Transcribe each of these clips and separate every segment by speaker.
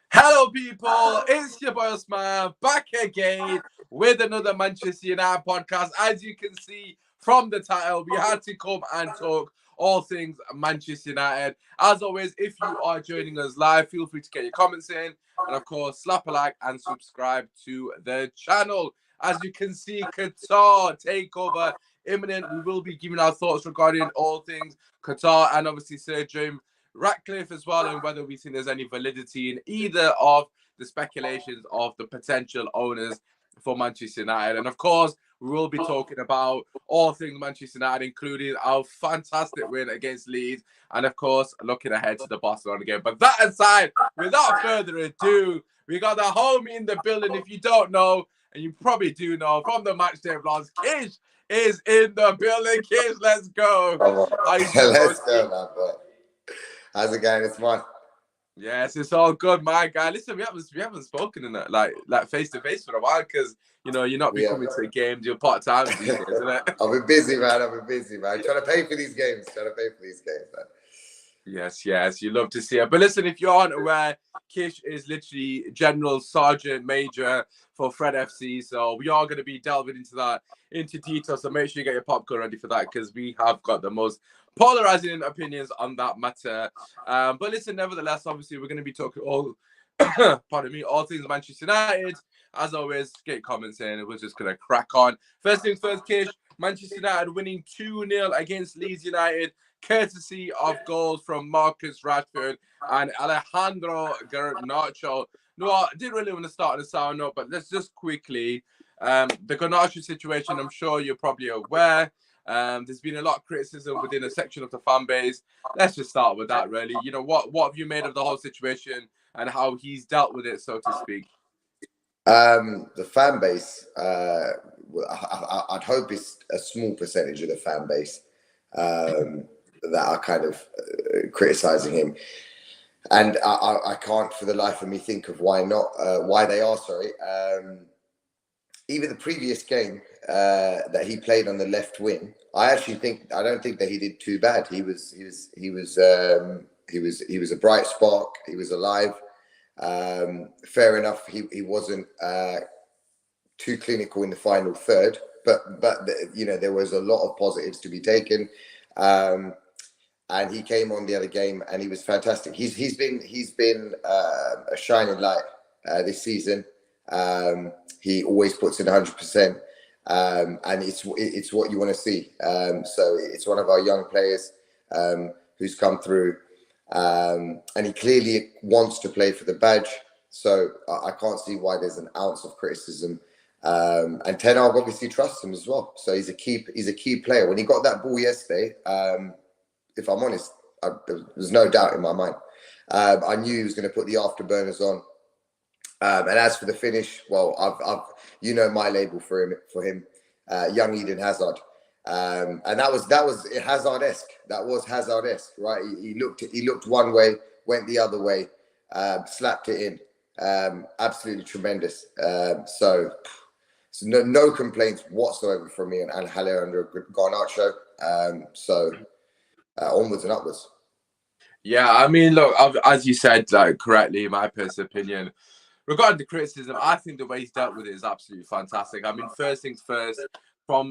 Speaker 1: Hello, people. It's your boy Osman back again with another Manchester United podcast. As you can see from the title, we had to come and talk all things Manchester United. As always, if you are joining us live, feel free to get your comments in, and of course, slap a like and subscribe to the channel. As you can see, Qatar takeover imminent. We will be giving our thoughts regarding all things Qatar and obviously Sir Jim Ratcliffe as well, and whether we think there's any validity in either of the speculations of the potential owners for Manchester United. And of course, we will be talking about all things Manchester United, including our fantastic win against Leeds, and of course, looking ahead to the Barcelona game. But that aside, without further ado, we got the homie in the building. If you don't know, and you probably do know from the matchday vlogs, Kish is in the building. Kish, let's go. How you doing,
Speaker 2: Let's
Speaker 1: broski?
Speaker 2: go, man. But how's it going? It's fun.
Speaker 1: Yes, it's all good, my guy. Listen, we haven't spoken in that like face to face for a while because you're not be
Speaker 2: We have.
Speaker 1: coming to the games. You're part time these days, isn't it?
Speaker 2: I've been busy, man. Trying to pay for these games. Man.
Speaker 1: Yes, you love to see it. But listen, if you aren't aware, Kish is literally General Sergeant Major for Fred FC. So we are going to be delving into detail. So make sure you get your popcorn ready for that because we have got the most polarizing opinions on that matter. But listen, nevertheless, obviously we're going to be talking all, pardon me, all things Manchester United. As always, get comments in. We're just going to crack on. First things first, Kish. Manchester United winning 2-0 against Leeds United, courtesy of goals from Marcus Rashford and Alejandro Garnacho. No, I didn't really want to start on a sour note, but let's just quickly, the Garnacho situation, I'm sure you're probably aware. There's been a lot of criticism within a section of the fan base. Let's just start with that, really. What have you made of the whole situation and how he's dealt with it, so to speak?
Speaker 2: The fan base, I'd hope it's a small percentage of the fan base that are kind of criticizing him. And I can't for the life of me think of why not, why they are, sorry. Even the previous game that he played on the left wing, I don't think that he did too bad. He was a bright spark. He was alive. Fair enough. He wasn't too clinical in the final third, but there was a lot of positives to be taken. And he came on the other game and he was fantastic. He's been a shining light this season. He always puts in 100%, and it's what you want to see. So it's one of our young players who's come through, and he clearly wants to play for the badge. So I can't see why there's an ounce of criticism. And Ten Hag obviously trusts him as well. So he's a key player. When he got that ball yesterday, if I'm honest, there's no doubt in my mind. I knew he was going to put the afterburners on. And as for the finish, well, I've my label for him, young Eden Hazard, and that was Hazard-esque. That was Hazard-esque, right? He looked one way, went the other way, slapped it in. Absolutely tremendous. So no complaints whatsoever from me and Alejandro Garnacho. Onwards and upwards.
Speaker 1: Yeah, I mean, look, as you said, correctly, in my personal opinion, regarding the criticism, I think the way he's dealt with it is absolutely fantastic. I mean, first things first, from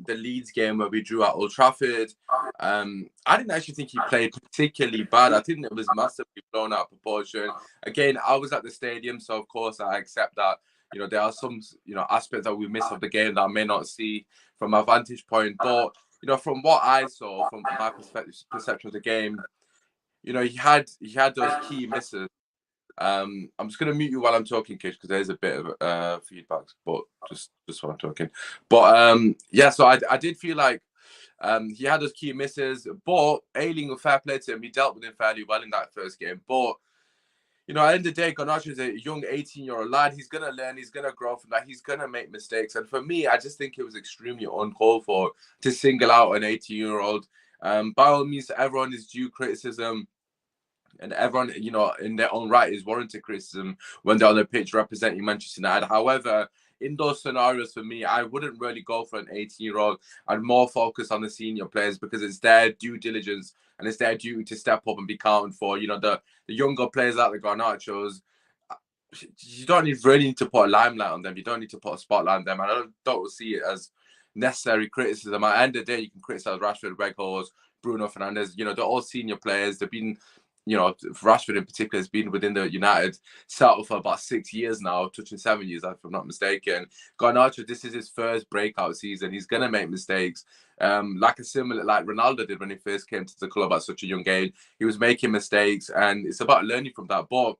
Speaker 1: the Leeds game where we drew at Old Trafford, I didn't actually think he played particularly bad. I think it was massively blown out of proportion. Again, I was at the stadium, so of course I accept that, there are some, aspects that we miss of the game that I may not see from my vantage point. But, from what I saw, from my perception of the game, he had those key misses. I'm just gonna mute you while I'm talking, Kish, because there's a bit of feedback, but just while I'm talking. But yeah, so I did feel like he had those key misses, but Ailing, with fair play to him, he dealt with him fairly well in that first game. But at the end of the day, Garnacho is a young 18-year-old lad. He's gonna learn, he's gonna grow from that, he's gonna make mistakes. And for me, I just think it was extremely uncalled for to single out an 18-year-old. By all means, everyone is due criticism. And everyone, in their own right is warranted criticism when they're on the pitch representing Manchester United. However, in those scenarios, for me, I wouldn't really go for an 18-year-old. I'd more focus on the senior players because it's their due diligence and it's their duty to step up and be counted for. The younger players like the Garnachos, you don't really need to put a limelight on them. You don't need to put a spotlight on them. And I don't see it as necessary criticism. At the end of the day, you can criticize Rashford, Weghorst, Bruno Fernandes. You know, they're all senior players. They've been, you know, Rashford in particular has been within the United setup for about 6 years now, touching 7 years, if I'm not mistaken. Garnacho, this is his first breakout season. He's going to make mistakes. Like Ronaldo did when he first came to the club at such a young age. He was making mistakes, and it's about learning from that. But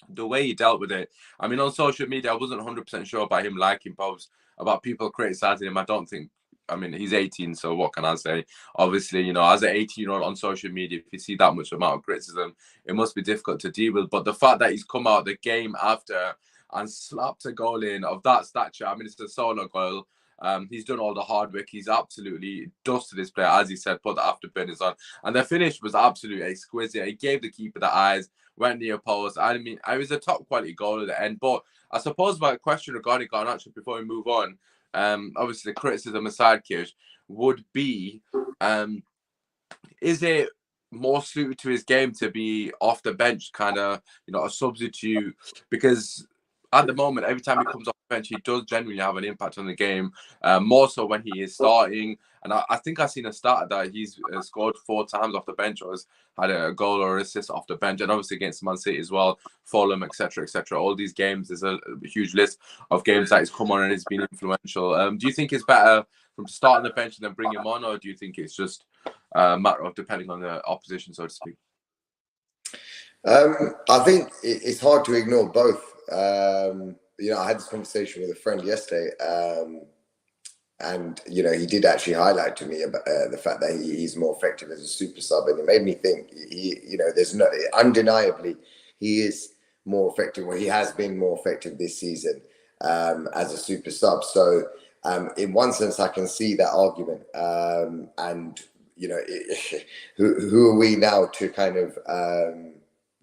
Speaker 1: the way he dealt with it, I mean, on social media, I wasn't 100% sure about him liking posts about people criticizing him. I mean, he's 18, so what can I say? Obviously, you know, as an 18-year-old on social media, if you see that much amount of criticism, it must be difficult to deal with. But the fact that he's come out the game after and slapped a goal in of that stature, I mean, it's a solo goal. He's done all the hard work. He's absolutely dusted his player, as he said, put the afterburners on. And the finish was absolutely exquisite. He gave the keeper the eyes, went near post. I mean, it was a top quality goal at the end. But I suppose my question regarding Garnacho before we move on, obviously the criticism aside, Kish, would be, is it more suited to his game to be off the bench, kind of, you know, a substitute? Because at the moment, every time he comes off the bench, he does genuinely have an impact on the game, more so when he is starting. And I think I've seen a stat that he's scored 4 times off the bench, or has had a goal or assist off the bench, and obviously against Man City as well, Fulham, etc., etc. All these games, there's a huge list of games that he's come on and he's been influential. Do you think it's better from starting the bench and then bring him on, or do you think it's just a matter of depending on the opposition, so to speak?
Speaker 2: I think it's hard to ignore both. You know, I had this conversation with a friend yesterday, and you know, he did actually highlight to me about the fact that he's more effective as a super sub, and it made me think. You know, there's no undeniably he is more effective, or he has been more effective this season as a super sub. So, in one sense, I can see that argument, and you know, who are we now to kind of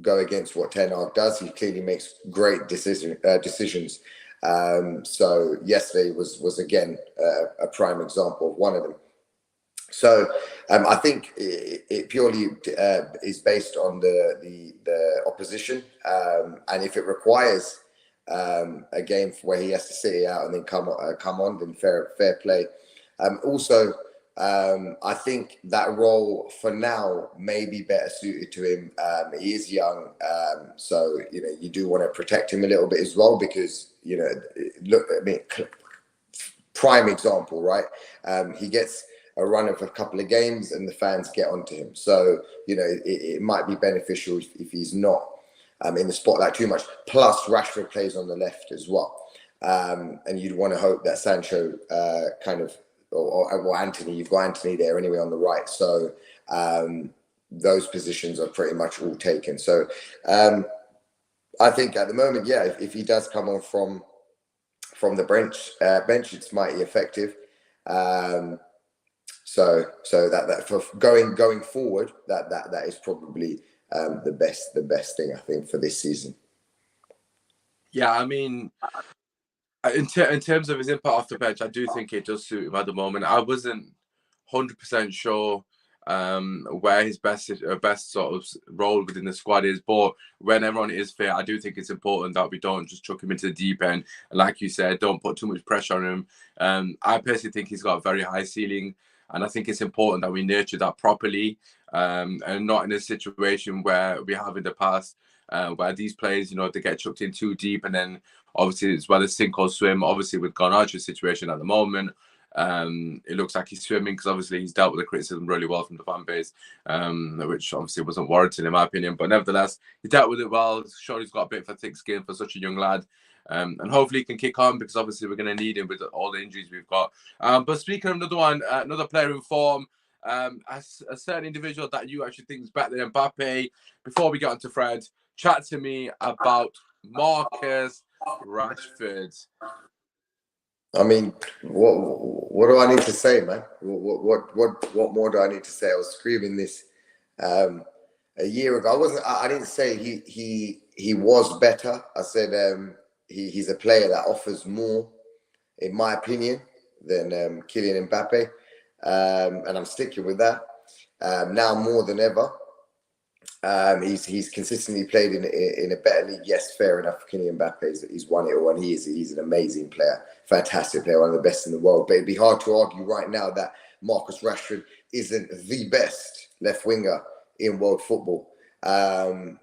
Speaker 2: go against what Ten Hag does? He clearly makes great decisions. So yesterday was again a prime example of one of them. So I think it purely is based on the opposition, and if it requires a game where he has to sit it out and then come on, then fair play. Also, I think that role for now may be better suited to him. He is young, so you know, you do want to protect him a little bit as well, because you know, look, I mean, prime example, right? He gets a run of a couple of games and the fans get onto him. So you know, it might be beneficial if he's not in the spotlight too much. Plus, Rashford plays on the left as well, and you'd want to hope that Sancho kind of. Or Anthony, you've got Anthony there anyway on the right. So those positions are pretty much all taken. So I think at the moment, yeah, if he does come on from the bench, it's mighty effective. So that for going forward, that is probably the best thing, I think, for this season.
Speaker 1: Yeah, I mean, in terms of his impact off the bench, I do think it does suit him at the moment. I wasn't 100% sure where his best sort of role within the squad is, but when everyone is fit, I do think it's important that we don't just chuck him into the deep end, and like you said, don't put too much pressure on him. I personally think he's got a very high ceiling, and I think it's important that we nurture that properly, and not in a situation where we have in the past, where these players, you know, they get chucked in too deep, and then obviously it's whether sink or swim. Obviously with Garnacho's situation at the moment, it looks like he's swimming, because obviously he's dealt with the criticism really well from the fan base, which obviously wasn't warranted in my opinion, but nevertheless he dealt with it well. Sure, he's got a bit of a thick skin for such a young lad, and hopefully he can kick on, because obviously we're going to need him with all the injuries we've got. But speaking of another one, another player in form, a certain individual that you actually think is better than Mbappe. Before we get on to Fred, chat to me about Marcus Rashford.
Speaker 2: I mean, what do I need to say, man? What more do I need to say? I was screaming this a year ago. I didn't say he was better. I said he's a player that offers more, in my opinion, than Kylian Mbappe, and I'm sticking with that now more than ever. He's consistently played in a better league. Yes, fair enough. Kylian Mbappe, he's won it all, and he's an amazing player, fantastic player, one of the best in the world. But it'd be hard to argue right now that Marcus Rashford isn't the best left winger in world football. I'm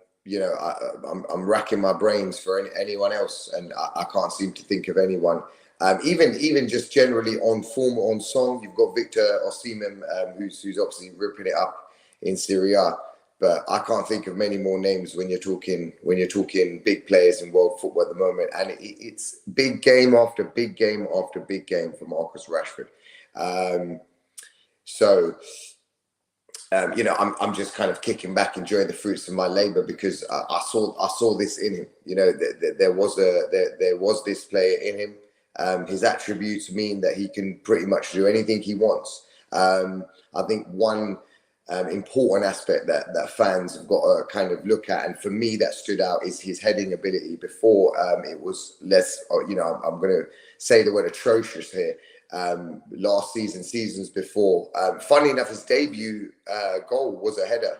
Speaker 2: racking my brains for anyone else, and I can't seem to think of anyone. Even just generally on form, on song, you've got Victor Osimhen, who's obviously ripping it up in Serie A. But I can't think of many more names when you're talking big players in world football at the moment, and it's big game after big game after big game for Marcus Rashford. I'm just kind of kicking back, enjoying the fruits of my labor, because I saw this in him. There was this player in him. His attributes mean that he can pretty much do anything he wants. I think one important aspect that fans have got to kind of look at, and for me that stood out, is his heading ability. Before it was less, I'm going to say the word atrocious here. Last season, seasons before, funny enough, his debut goal was a header.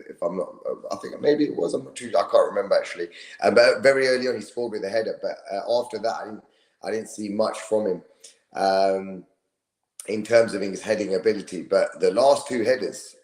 Speaker 2: If I'm not, I think maybe it was. I'm not too. I can't remember actually. But very early on, he scored with a header. But after that, I didn't see much from him in terms of his heading ability. But the last two headers,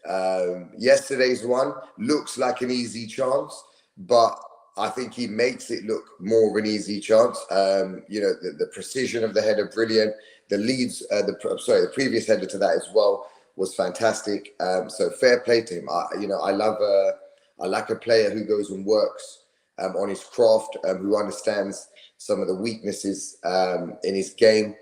Speaker 2: yesterday's one looks like an easy chance, but I think he makes it look more of an easy chance. The precision of the header, brilliant. The previous header to that as well was fantastic. So fair play to him. I like a player who goes and works on his craft, who understands some of the weaknesses in his game.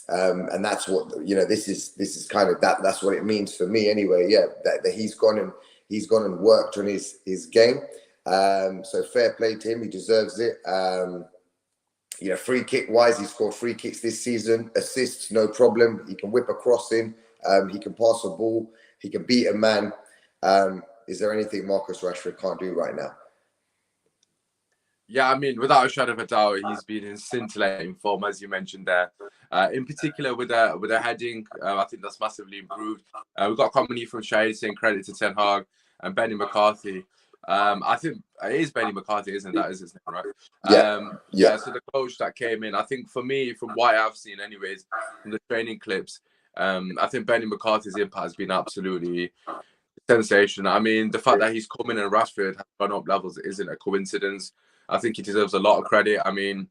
Speaker 2: And that's what, this is kind of that's what it means for me anyway. Yeah, that he's gone and worked on his game. So fair play to him. He deserves it. Free kick wise, he scored 3 kicks this season. Assists, no problem. He can whip a cross in. He can pass a ball. He can beat a man. Is there anything Marcus Rashford can't do right now?
Speaker 1: Yeah, I mean, without a shadow of a doubt, he's been in scintillating form, as you mentioned there. In particular, with a heading, I think that's massively improved. We've got a comment from Shade saying credit to Ten Hag and Benny McCarthy. I think it is Benny McCarthy, isn't that? Is his name, right? Yeah. So the coach that came in, I think for me, from what I've seen, anyways, from the training clips, I think Benny McCarthy's impact has been absolutely sensational. I mean, the fact that he's coming and Rashford has gone up levels isn't a coincidence. I think he deserves a lot of credit. I mean,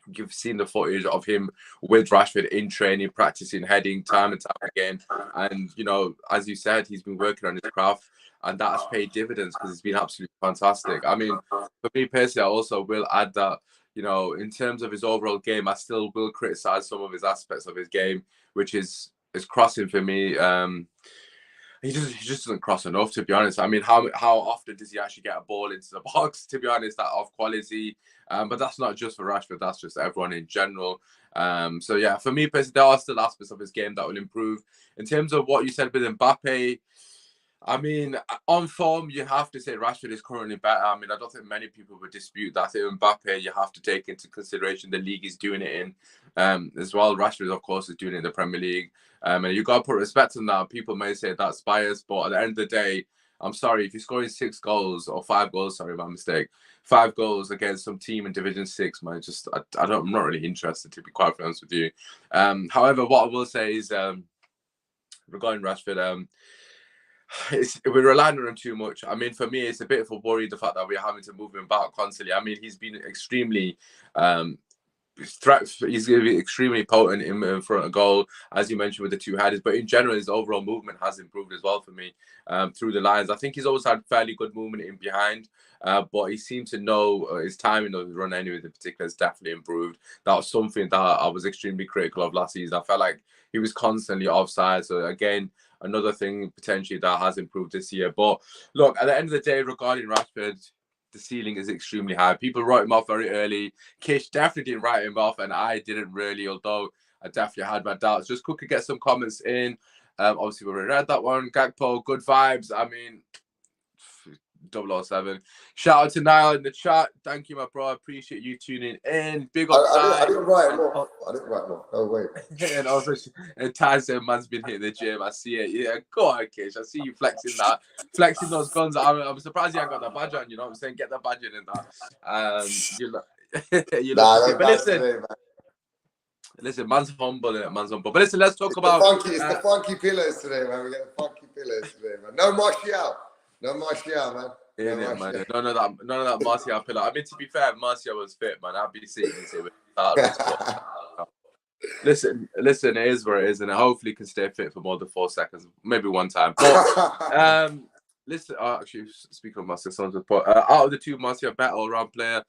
Speaker 1: you've seen the footage of him with Rashford in training, practicing heading time and time again. And, as you said, he's been working on his craft, and that has paid dividends because it's been absolutely fantastic. I mean, for me personally, I also will add that, in terms of his overall game, I still will criticize some of his aspects of his game, which is crossing for me. He just doesn't cross enough, to be honest. I mean, how often does he actually get a ball into the box, to be honest, that of quality? But that's not just for Rashford, that's just everyone in general. So yeah, for me personally, there are still aspects of his game that will improve. In terms of what you said with Mbappe, I mean, on form, you have to say Rashford is currently better. I mean, I don't think many people would dispute that. I think Mbappe, you have to take into consideration the league he's doing it in as well. Rashford, of course, is doing it in the Premier League. And you've got to put respect on that. People may say that's biased, but at the end of the day, I'm sorry, if you're scoring 6 goals or 5 goals, sorry, my mistake, 5 goals against some team in Division 6, man, I'm not really interested, to be quite honest with you. However, what I will say is regarding Rashford, we're relying on him too much. I mean, for me, it's a bit of a worry, the fact that we're having to move him back constantly. I mean, he's been extremely he's going to be extremely potent in front of goal, as you mentioned with the 2 headers. But in general, his overall movement has improved as well for me through the lines. I think he's always had fairly good movement in behind, but he seemed to know his timing of the run anyway. In particular, has definitely improved. That was something that I was extremely critical of last season. I felt like he was constantly offside. So again, another thing potentially that has improved this year. But look, at the end of the day, regarding Rashford, the ceiling is extremely high. People wrote him off very early. Kish definitely didn't write him off, and I didn't really, although I definitely had my doubts. Just quickly get some comments in. Obviously, we already read that one. Gakpo, good vibes. I mean, 007. Shout out to Niall in the chat. Thank you, my bro. I appreciate you tuning in. Big up,
Speaker 2: I didn't write him off. I didn't write him off. Oh, wait.
Speaker 1: And also, and Ty said, man's been hitting the gym. I see it. Yeah, go on, Kish. I see you flexing that. Flexing those guns. I'm surprised you ain't got that badge on. You know what I'm saying? Get that badge in that. You look, you look. But listen. Today, listen, man's humble, innit? Man's humble. But listen, let's talk about...
Speaker 2: It's the funky pillows today, man. We got the funky pillows today, man. No Martial. No Martial, man.
Speaker 1: Yeah, no, man. None of that Martial pillow. I mean, to be fair, if Martial was fit, man, I'd be sitting here with Listen, it is where it is, and hopefully he can stay fit for more than 4 seconds, maybe one time. But listen, actually, speaking of Martial, someone's report. Out of the two, Martial, better all-round player,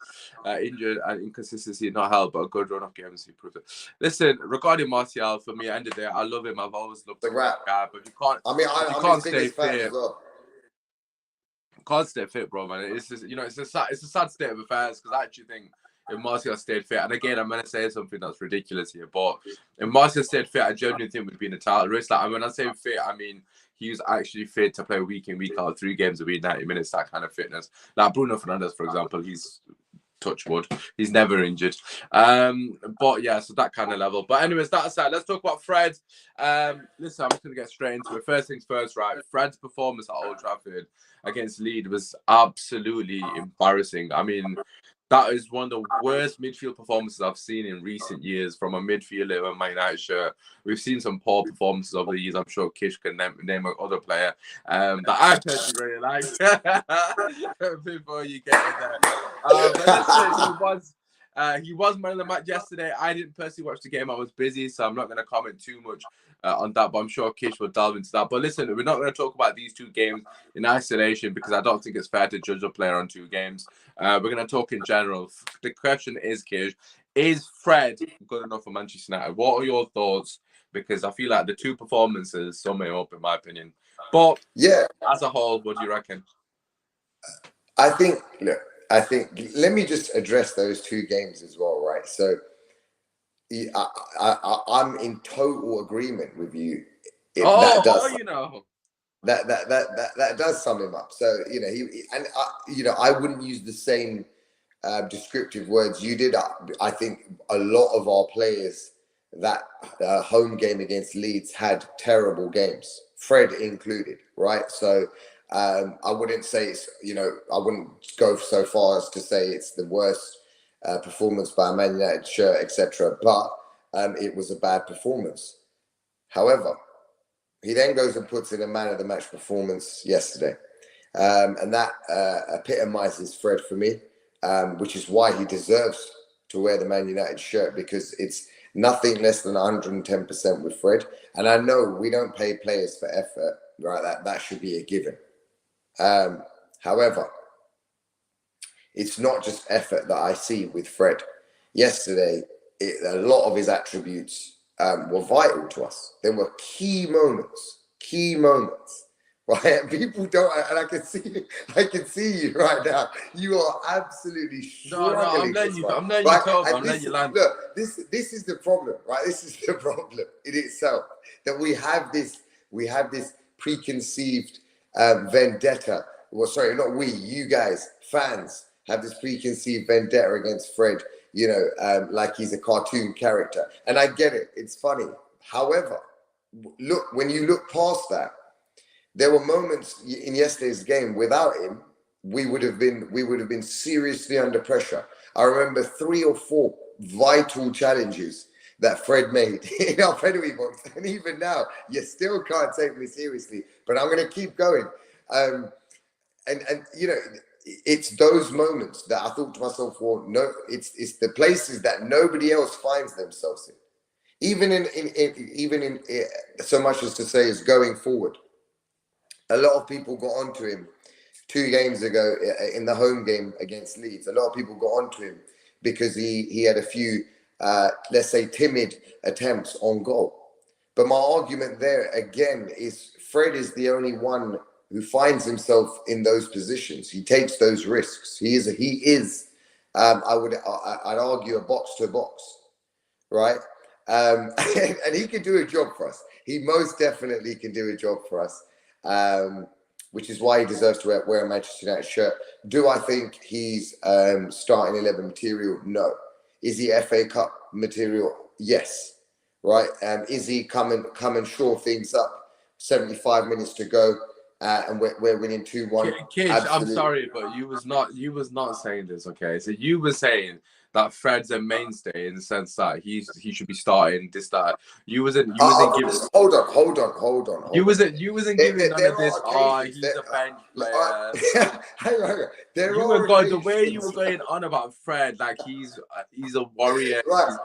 Speaker 1: injured and inconsistency not helped, but a good run of games, he proved it. Listen, regarding Martial, for me, end of the day, I love him. I've always loved the guy, but you can't. I mean, you can't stay fit. Can't stay fit, bro, man. It's just, it's a sad state of affairs, because I actually think if Martial stayed fit, and again, I'm going to say something that's ridiculous here, but if Martial stayed fit, I genuinely think we'd be in a title race. Like, when I say fit, I mean he's actually fit to play week in, week out, 3 games a week, 90 minutes, that kind of fitness. Like Bruno Fernandes, for example, he's touch wood, he's never injured. But yeah, so that kind of level. But anyways, that aside, let's talk about Fred. Listen, I'm just going to get straight into it. First things first, right? Fred's performance at Old Trafford against Leeds was absolutely embarrassing. I mean, that is one of the worst midfield performances I've seen in recent years from a midfielder in a Man United shirt. We've seen some poor performances over the years. I'm sure Kish can name another player that I personally really like. Before you get in there. But listen, he was man of the match yesterday. I didn't personally watch the game. I was busy, so I'm not going to comment too much on that, but I'm sure Kish will delve into that. But listen, we're not going to talk about these 2 games in isolation, because I don't think it's fair to judge a player on 2 games. We're going to talk in general. The question is, Kish, is Fred good enough for Manchester United? What are your thoughts? Because I feel like the 2 performances sum it up, in my opinion. But yeah, as a whole, what do you reckon?
Speaker 2: I think, let me just address those 2 games as well, right? So I'm in total agreement with you. That does sum him up. So I wouldn't use the same descriptive words you did. I think a lot of our players that home game against Leeds had terrible games, Fred included, right? So I wouldn't say it's, I wouldn't go so far as to say it's the worst performance by a Man United shirt, etc. But it was a bad performance. However, he then goes and puts in a man of the match performance yesterday. And that epitomizes Fred for me, which is why he deserves to wear the Man United shirt, because it's nothing less than 110% with Fred. And I know we don't pay players for effort, right? That should be a given. However, it's not just effort that I see with Fred. Yesterday, a lot of his attributes were vital to us. There were key moments, right? People don't, and I can see you right now. You are absolutely struggling.
Speaker 1: I'm letting you talk. I'm letting you land.
Speaker 2: Look, this is the problem, right? This is the problem in itself, that we have this preconceived vendetta. Well, sorry, not we, you guys, fans, have this preconceived vendetta against Fred, like he's a cartoon character. And I get it, it's funny. However, look, when you look past that, there were moments in yesterday's game without him, we would have been seriously under pressure. I remember 3 or 4 vital challenges that Fred made in our penalty box. And even now, you still can't take me seriously, but I'm going to keep going. And it's those moments that I thought to myself, well, no, it's the places that nobody else finds themselves in. Even in so much as to say is going forward. A lot of people got onto him 2 games ago in the home game against Leeds. A lot of people got onto him because he had a few, let's say, timid attempts on goal. But my argument there again is Fred is the only one who finds himself in those positions. He takes those risks. He is. I'd argue a box to box, right? And he can do a job for us. He most definitely can do a job for us. which is why he deserves to wear a Manchester United shirt. Do I think he's starting 11 material? No. Is he FA Cup material? Yes. Right? Is he come and shore things up? 75 minutes to go, and we're winning 2-1.
Speaker 1: Kish, I'm sorry, but you was not saying this, okay? So you were saying that Fred's a mainstay in the sense that he should be starting this, that. You wasn't giving.
Speaker 2: Hold on.
Speaker 1: You wasn't giving none of this. Oh, he's a bench player.
Speaker 2: Hang on.
Speaker 1: The way you were going on about Fred, like he's a warrior.
Speaker 2: Right.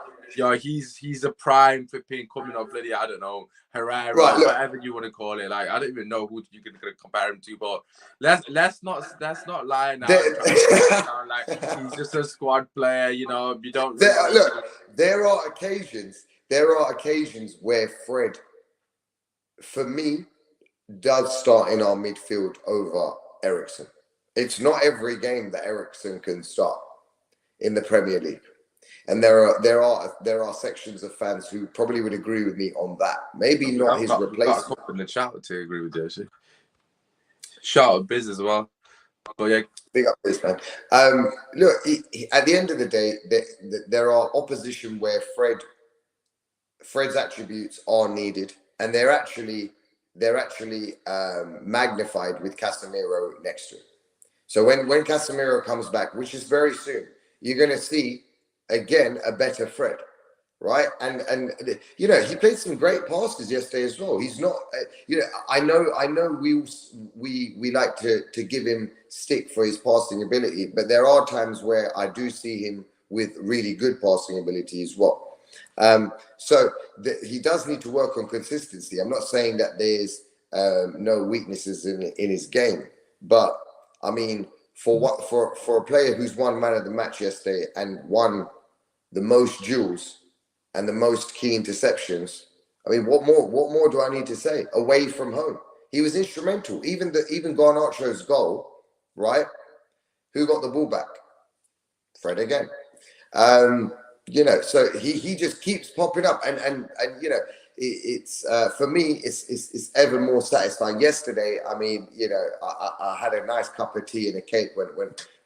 Speaker 1: He's a prime for being coming up, bloody, I don't know, Herrera,
Speaker 2: right,
Speaker 1: whatever you want to call it. Like I don't even know who you're gonna compare him to, but let's not lie now. Like he's just a squad player, you know. You don't
Speaker 2: look. There are occasions where Fred, for me, does start in our midfield over Eriksen. It's not every game that Eriksen can start in the Premier League. And there are sections of fans who probably would agree with me on that. Maybe not his replacement.
Speaker 1: Got in the chat to agree with you, actually. Shout out Biz as well. But yeah,
Speaker 2: big up Biz, man. Look, at the end of the day, there are opposition where Fred's attributes are needed, and they're actually magnified with Casemiro next to him. So when Casemiro comes back, which is very soon, you're going to see again a better Fred, right? And you know, he played some great passes yesterday as well. He's not, you know, I know we like to give him stick for his passing ability, but there are times where I do see him with really good passing ability as well. So he does need to work on consistency. I'm not saying that there's no weaknesses in his game, but I mean, for a player who's won man of the match yesterday and won the most duels and the most key interceptions, I mean, what more do I need to say? Away from home, he was instrumental. Even Garnacho's goal, right? Who got the ball back? Fred again. You know, so he just keeps popping up, and you know, it's for me, it's ever more satisfying. Yesterday, I mean, you know, I had a nice cup of tea and a cake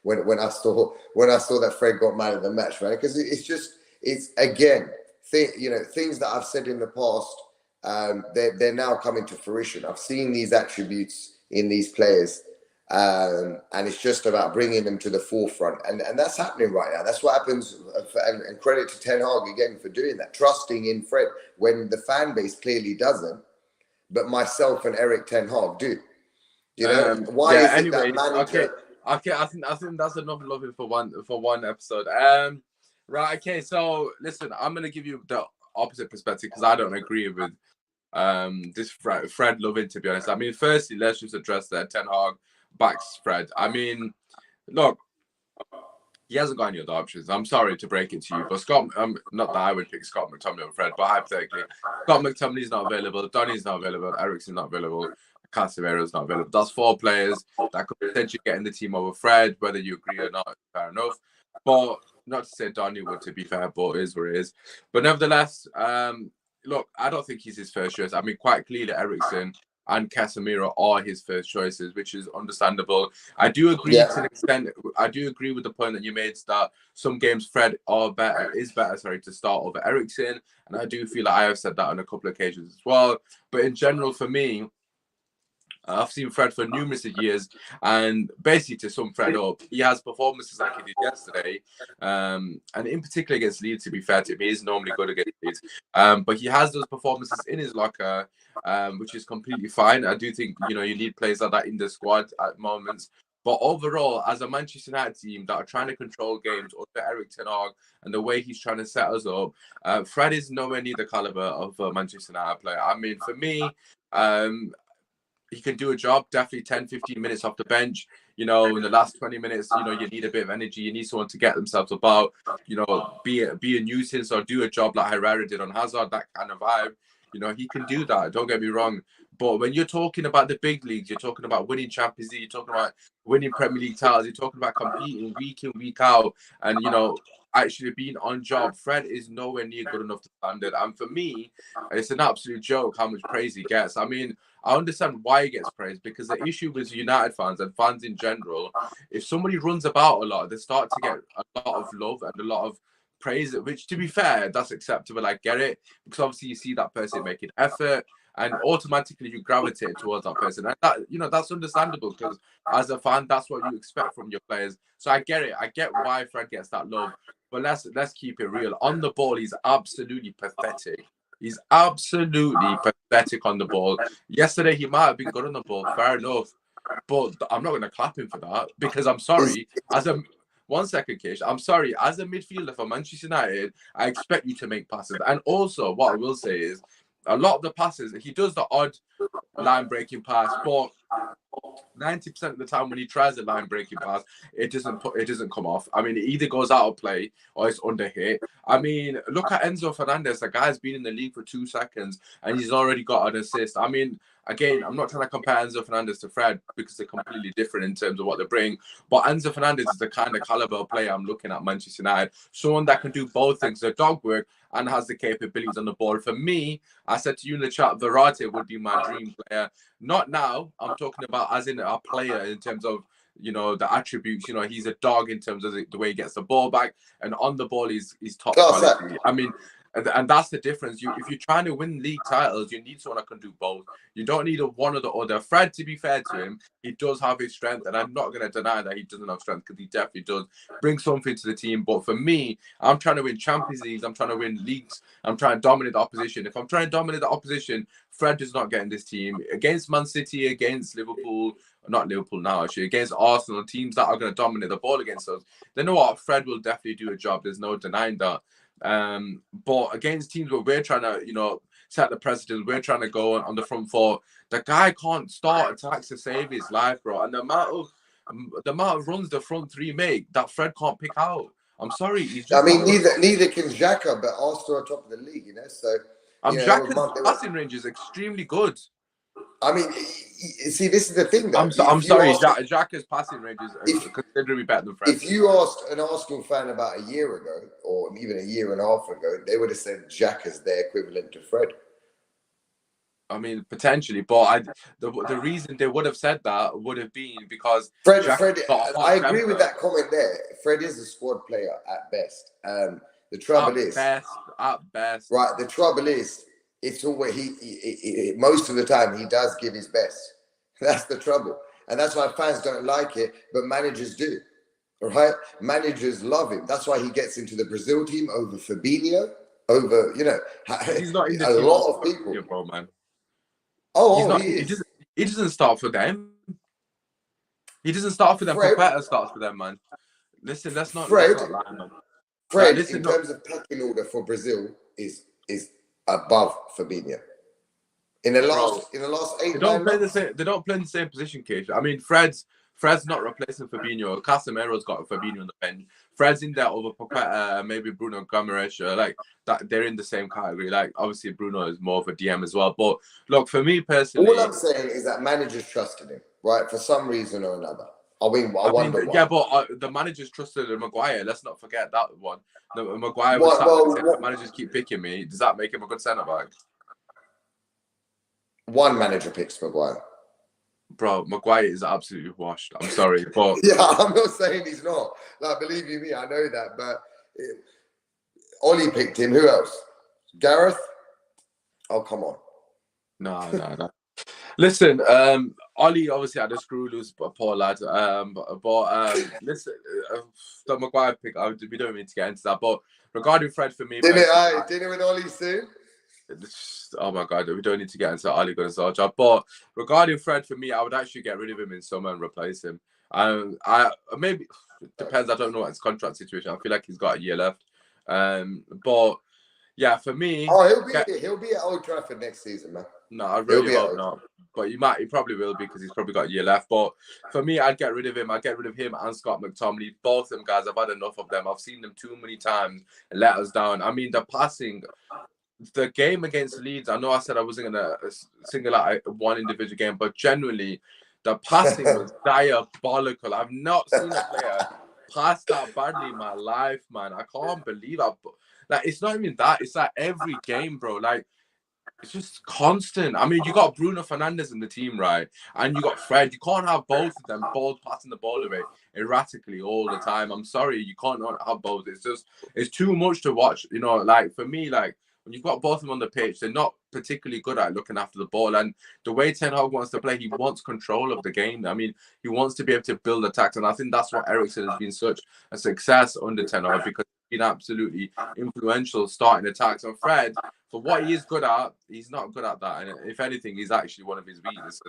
Speaker 2: when I saw that Fred got man of the match, man, because it's again, you know, things that I've said in the past, they're now coming to fruition. I've seen these attributes in these players. And it's just about bringing them to the forefront, and that's happening right now. That's what happens, and credit to Ten Hag again for doing that, trusting in Fred when the fan base clearly doesn't, but myself and Eric Ten Hag do. You know, why is it that manager?
Speaker 1: Okay, I think that's enough loving for one episode. Right, okay, so listen, I'm gonna give you the opposite perspective because I don't agree with this Fred loving, to be honest. I mean, firstly, let's just address that Ten Hag backs Fred. I mean, look, he hasn't got any other options. I'm sorry to break it to you, but Scott, not that I would pick Scott McTominay over Fred, but hypothetically, Scott McTominay's not available, Donny's not available, Eriksen's not available, Casemiro's not available. That's 4 players that could potentially get in the team over Fred, whether you agree or not, fair enough. But not to say Donny would, to be fair, but it is what it is. But nevertheless, look, I don't think he's his first choice. I mean, quite clearly, Eriksen and Casemiro are his first choices, which is understandable. I do agree to an extent. I do agree with the point that you made that some games Fred is better to start over Eriksen, and I do feel like I have said that on a couple of occasions as well. But in general, for me, I've seen Fred for numerous years, and basically to sum Fred up, he has performances like he did yesterday, and in particular against Leeds. To be fair to him, he is normally good against Leeds, but he has those performances in his locker, which is completely fine. I do think, you know, you need players like that in the squad at moments. But overall, as a Manchester United team that are trying to control games under Erik ten Hag and the way he's trying to set us up, Fred is nowhere near the caliber of a Manchester United player. I mean, for me, he can do a job, definitely 10, 15 minutes off the bench. You know, in the last 20 minutes, you know, you need a bit of energy. You need someone to get themselves about, you know, be a nuisance or do a job like Herrera did on Hazard, that kind of vibe. You know, he can do that. Don't get me wrong. But when you're talking about the big leagues, you're talking about winning Champions League, you're talking about winning Premier League titles, you're talking about competing week in, week out, and, you know, actually being on job, Fred is nowhere near good enough to standard. And for me, it's an absolute joke how much praise he gets. I mean, I understand why he gets praised, because the issue with United fans and fans in general, if somebody runs about a lot, they start to get a lot of love and a lot of praise, which, to be fair, that's acceptable. I get it, because obviously you see that person making effort, and automatically you gravitate towards that person, and that, you know, that's understandable, because as a fan, that's what you expect from your players. So I get it. I get why Fred gets that love, but let's keep it real. On the ball, he's absolutely pathetic. He's absolutely pathetic on the ball. Yesterday, he might have been good on the ball, fair enough, but I'm not going to clap him for that, because I'm sorry, as a 1 second, Kish. I'm sorry, as a midfielder for Manchester United, I expect you to make passes. And also, what I will say is, a lot of the passes, he does the odd line breaking pass, but 90% of the time when he tries a line breaking pass, it doesn't come off. I mean, it either goes out of play or it's under hit. I mean, look at Enzo Fernandez. The guy's been in the league for 2 seconds and he's already got an assist. I mean, again, I'm not trying to compare Enzo Fernandez to Fred, because they're completely different in terms of what they bring. But Enzo Fernandez is the kind of caliber player I'm looking at Manchester United. Someone that can do both things, the dog work, and has the capabilities on the ball. For me, I said to you in the chat, Verratti would be my dream player. Not now. I'm talking about as in a player, in terms of, you know, the attributes. You know, he's a dog in terms of the way he gets the ball back, and on the ball he's top quality. I mean, and that's the difference. If you're trying to win league titles, you need someone that can do both. You don't need a one or the other. Fred, to be fair to him, he does have his strength, and I'm not going to deny that he doesn't have strength, because he definitely does bring something to the team. But for me, I'm trying to win Champions Leagues. I'm trying to win leagues. I'm trying to dominate the opposition. If I'm trying to dominate the opposition, Fred does not get in this team. Against Man City, against Liverpool, not Liverpool now, actually, against Arsenal, teams that are going to dominate the ball against us, then know what? Fred will definitely do a job. There's no denying that. But against teams where we're trying to, you know, set the precedent, we're trying to go on the front foot, the guy can't start attacks to save his life, bro. And the amount of runs the front three make that Fred can't pick out. I'm sorry, he's just.
Speaker 2: I mean, neither can Xhaka, but Arsenal are top of the league, you know. So
Speaker 1: Xhaka's passing range is extremely good.
Speaker 2: I mean, see, this is the thing, though.
Speaker 1: I'm sorry, Xhaka's passing range is considerably better than Fred.
Speaker 2: If you asked an Arsenal fan about a year ago, or even a year and a half ago, they would have said Xhaka's their equivalent to Fred.
Speaker 1: I mean, potentially, but the reason they would have said that would have been because
Speaker 2: Fred. I agree with that comment there. Fred is a squad player at best. The trouble is,
Speaker 1: at best,
Speaker 2: right? The trouble is, it's always he most of the time he does give his best. That's the trouble, and that's why fans don't like it, but managers do. Right? Managers love him. That's why he gets into the Brazil team over Fabinho, over
Speaker 1: he's not in the
Speaker 2: a
Speaker 1: team
Speaker 2: lot of people.
Speaker 1: Bro, man.
Speaker 2: He
Speaker 1: doesn't start for them. He doesn't start for them. Paqueta starts for them, man. Listen, let's not lie, man.
Speaker 2: Fred, in terms of pecking order for Brazil, is above Fabinho. In the last 8
Speaker 1: they don't play in the same position, Cage. I mean, Fred's not replacing Fabinho. Casemiro's got Fabinho on the bench. Fred's in there over Paqueta, maybe Bruno Guimaraes, like that. They're in the same category. Like, obviously Bruno is more of a DM as well. But look, for me personally,
Speaker 2: all I'm saying is that managers trusted him, right, for some reason or another. I wonder why.
Speaker 1: Yeah, but the managers trusted Maguire. Let's not forget that one. Maguire was the managers keep picking me. Does that make him a good centre back?
Speaker 2: One manager picks Maguire.
Speaker 1: Bro, Maguire is absolutely washed. I'm sorry, but
Speaker 2: yeah, I'm not saying he's not. Like, believe you me, I know that. But Ollie picked him. Who else? Gareth? Oh, come on.
Speaker 1: No. Listen, Ollie obviously had a screw loose, poor lad. Listen, the Maguire pick, we don't need to get into that. But regarding Fred, for me,
Speaker 2: dinner with Ollie soon.
Speaker 1: Oh my God, we don't need to get into Ollie Gunnar job. But regarding Fred, for me, I would actually get rid of him in summer and replace him. I maybe it depends. I don't know what his contract situation. I feel like he's got a year left. But yeah, for me,
Speaker 2: he'll be at Old Trafford next season, man.
Speaker 1: No, I really hope not. But he probably will, because he's probably got a year left. But for me, I'd get rid of him. I'd get rid of him and Scott McTominay. Both of them guys, I've had enough of them. I've seen them too many times and let us down. I mean, the passing, the game against Leeds, I know I said I wasn't going to single out one individual game, but genuinely, the passing was diabolical. I've not seen a player pass that badly in my life, man. I can't believe it. Like, it's not even that. It's like every game, bro. Like, It's just constant. I mean, you got Bruno Fernandes in the team, right? And you got Fred. You can't have both of them passing the ball away erratically all the time. I'm sorry, you can't not have both. It's too much to watch. You know, like for me, like when you've got both of them on the pitch, they're not particularly good at looking after the ball. And the way Ten Hag wants to play, he wants control of the game. I mean, he wants to be able to build attacks, and I think that's what Eriksen has been such a success under Ten Hag, because he's been absolutely influential starting attacks. And Fred, for what he is good at, he's not good at that. And if anything, he's actually one of his weaknesses.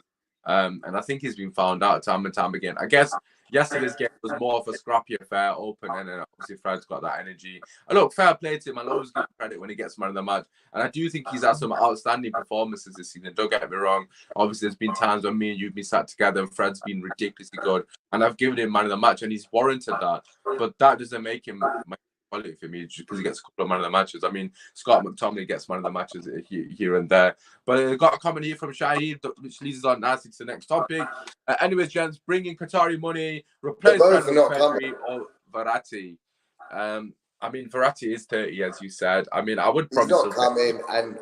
Speaker 1: And I think he's been found out time and time again. I guess yesterday's game was more of a scrappy affair, open, and then obviously Fred's got that energy. And look, fair play to him. I'll always give him credit when he gets man of the match. And I do think he's had some outstanding performances this season. Don't get me wrong. Obviously, there's been times when me and you've been sat together and Fred's been ridiculously good. And I've given him man of the match, and he's warranted that. But that doesn't make him my quality for me, because he gets a couple of man of the matches. I mean, Scott McTominay gets man of the matches here and there. But I got a comment here from Shahid, which leads us on nicely to the next topic. Anyways, gents, bring in Qatari money, replace Pedri or Verratti. I mean, Verratti is 30, as you said. I mean, I would probably.
Speaker 2: He's not coming, and